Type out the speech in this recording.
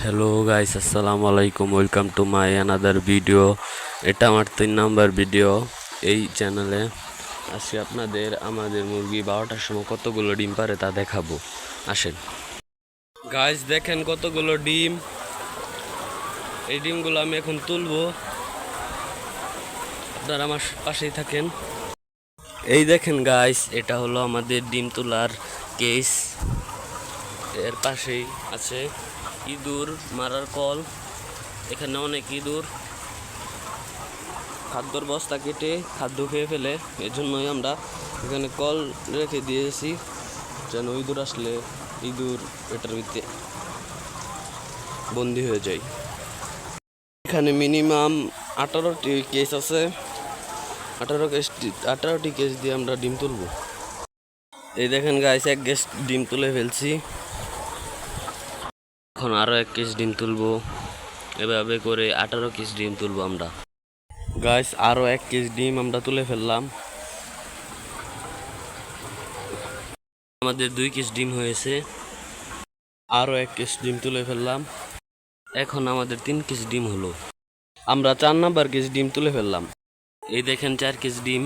Hello guys, আসসালামু আলাইকুম। Welcome to my another video. এটা আমার 3 নাম্বার ভিডিও এই চ্যানেলে। আজকে আপনাদের আমাদের মুরগি 12টার সময় কতগুলো ডিম পারে তা দেখাবো। আসেন গাইস, দেখেন কতগুলো ডিম। এই ডিমগুলো আমি এখন তুলবো, আপনারা আমার পাশেই থাকেন। এই দেখেন গাইস, এটা হলো আমাদের ডিম তোলার কেস। এর পাশেই আছে ইঁদুর মারার কল। এখানে অনেক ইঁদুর খাদ্যর বস্তা কেটে খাদ্য খেয়ে ফেলে, এজন্যই আমরা এখানে কল রেখে দিয়েছি, যেন ইঁদুর আসলে ইঁদুর এটার ভিতরে বন্দি হয়ে যায়। এখানে মিনিমাম 18টি কেস আছে। 18টি কেস দিয়ে আমরা ডিম তুলব। এই দেখেন গাইস, এক কেস ডিম তুলে ফেলছি, এখন আরও 1 কেস ডিম তুলবো। এভাবে করে 18 কেস ডিম তুলবো আমরা। গাইস, আরও 1 কেস ডিম আমরা তুলে ফেললাম। আমাদের 2 কেস ডিম হয়েছে, আরও 1 কেস ডিম তুলে ফেললাম। এখন আমাদের 3 কেস ডিম হলো। আমরা 4 নাম্বার কেস ডিম তুলে ফেললাম। এই দেখেন 4 কেস ডিম।